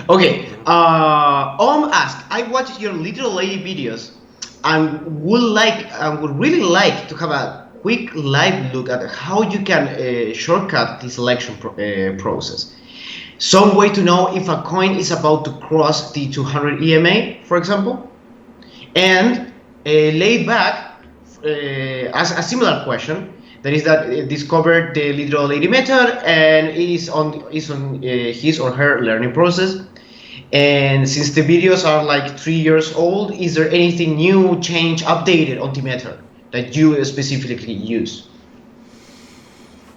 Okay. Asked, I watched your little lady videos and would really like to have a quick live look at how you can shortcut the selection process. Some way to know if a coin is about to cross the 200 EMA, for example, and laid back as a similar question. That is that discovered the literal lady method and is on his or her learning process. And since the videos are like 3 years old, is there anything new, changed, updated on the method that you specifically use?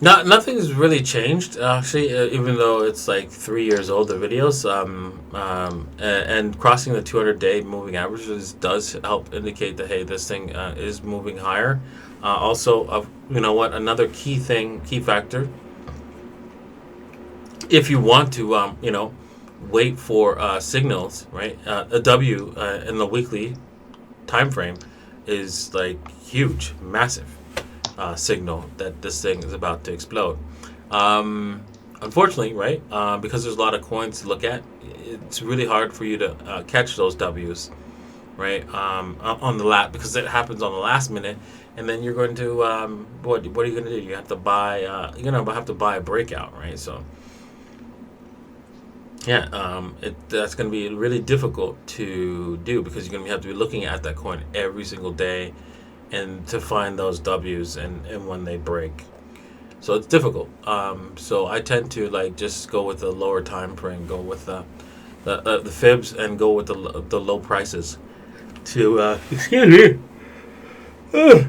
Nothing's really changed actually, even though it's like 3 years old. The videos, and crossing the 200-day moving averages does help indicate that hey, this thing is moving higher. Also, you know what? Another key factor, if you want to, wait for signals, right? A W in the weekly time frame is like huge, massive signal that this thing is about to explode. Um, Unfortunately, right, because there's a lot of coins to look at, it's really hard for you to catch those W's, right, on the lap because it happens on the last minute, and then you're going to what are you going to do? You have to buy you're going to have to buy a breakout, right? So yeah, that's going to be really difficult to do because you're going to have to be looking at that coin every single day and to find those W's and when they break. So it's difficult. So I tend to like just go with the lower time frame, go with the fibs, and go with the low prices to excuse me,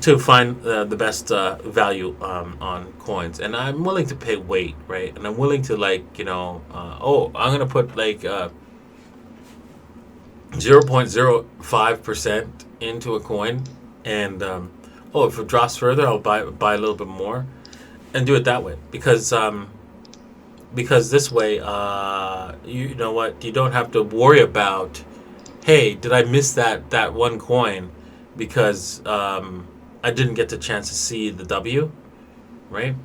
to find the best value on coins. And I'm willing to pay weight, right? And I'm willing to like I'm gonna put like 0.05% into a coin, and if it drops further, I'll buy a little bit more and do it that way because this way you know what, you don't have to worry about, hey, did I miss that one coin because I didn't get the chance to see the W, right?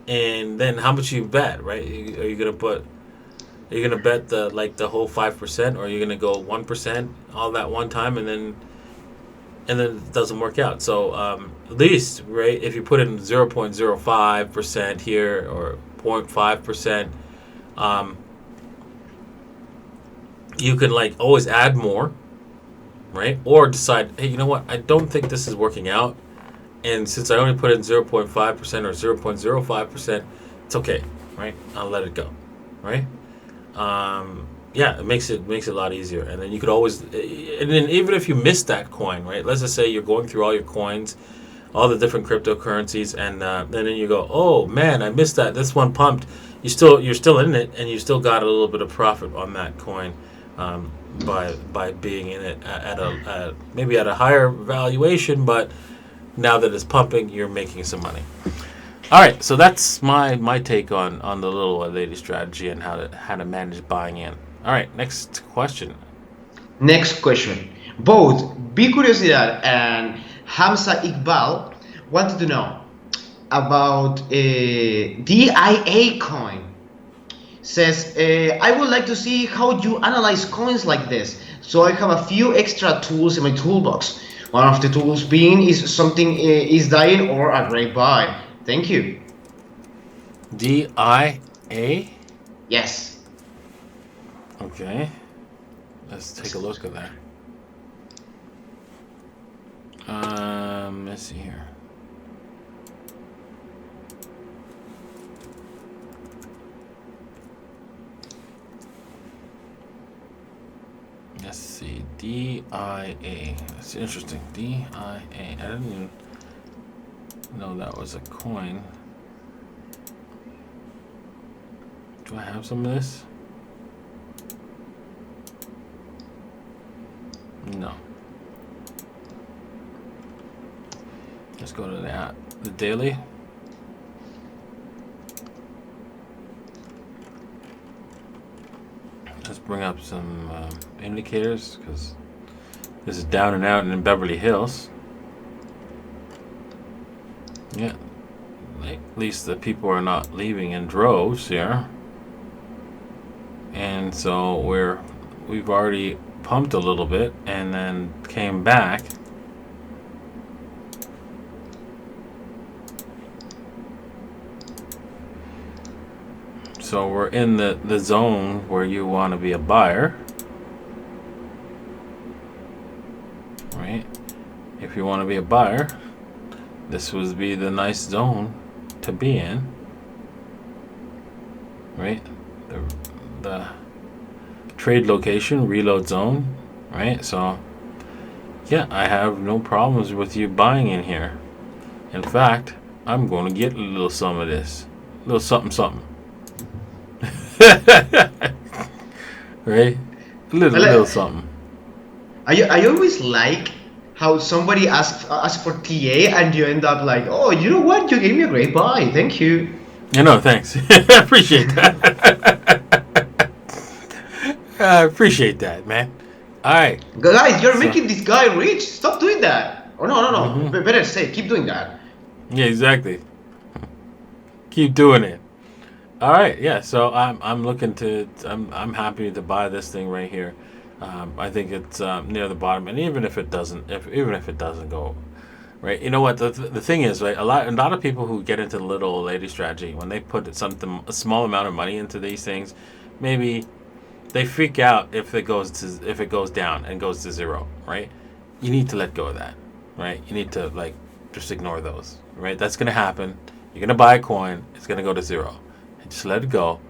And then how much you bet, right? Are you gonna bet the whole 5%, or are you gonna go 1% all that one time and then it doesn't work out? So at least, right, if you put in 0.05% here or 0.5%, um, you can like always add more, right? Or decide, hey, you know what? I don't think this is working out, and since I only put in 0.5% or 0.05%, it's okay, right? I'll let it go, right? Yeah, it makes it a lot easier. And then you could always, and then even if you miss that coin, right? Let's just say you're going through all your coins, all the different cryptocurrencies, and then you go, oh man, I missed that. This one pumped. You're still in it, and you still got a little bit of profit on that coin, by being in it maybe at a higher valuation, but now that it's pumping, you're making some money. All right, so that's my take on the little lady strategy and how to manage buying in. All right, next question. Next question. Both B Curiosidad and Hamza Iqbal wanted to know about DIA coin. Says, I would like to see how you analyze coins like this. So I have a few extra tools in my toolbox. One of the tools being is something is dying or a great buy. Thank you. DIA. Yes. Okay, let's take a look at that. Let's see here. Let's see. DIA. That's interesting. DIA. I didn't even know that was a coin. Do I have some of this? No. Let's go to the daily. Let's bring up some indicators because this is down and out in Beverly Hills. Yeah, like, at least the people are not leaving in droves here. And so we've already pumped a little bit and then came back. So we're in the zone where you want to be a buyer, right? If you want to be a buyer, this would be the nice zone to be in, right? The trade location, reload zone, right? So yeah, I have no problems with you buying in here. In fact, I'm going to get a little some of this, a little something something. Right? A little Well, something. I always like how somebody asks for TA and you end up like, oh, you know what? You gave me a great buy. Thank you. Thanks. I appreciate that. I appreciate that, man. All right. Guys, you're So, making this guy rich. Stop doing that. Oh, no, no, no. hmm Better say, keep doing that. yeah, exactly. Keep doing it. All right. Yeah. So I'm looking to I'm happy to buy this thing right here. I think it's near the bottom, and even if it doesn't, even if it doesn't go right, you know what the thing is, right? A lot of people who get into the little old lady strategy, when they put a small amount of money into these things, maybe they freak out if it goes down and goes to zero, right? You need to let go of that, right? You need to like just ignore those, right? That's gonna happen. You're gonna buy a coin, it's gonna go to zero, and just let it go.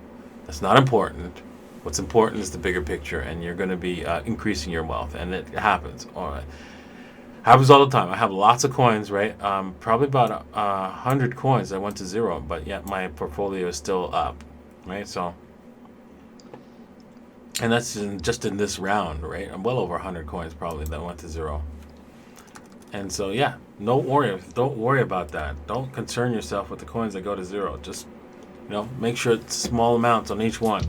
That's not important. What's important is the bigger picture, and you're gonna be increasing your wealth, and it happens. All right, happens all the time. I have lots of coins, right? Probably about 100 coins that went to zero, but yet my portfolio is still up, right? So. And that's just in this round, right? I'm well over 100 coins probably that went to zero. And so, yeah, don't worry about that. Don't concern yourself with the coins that go to zero. Just, make sure it's small amounts on each one.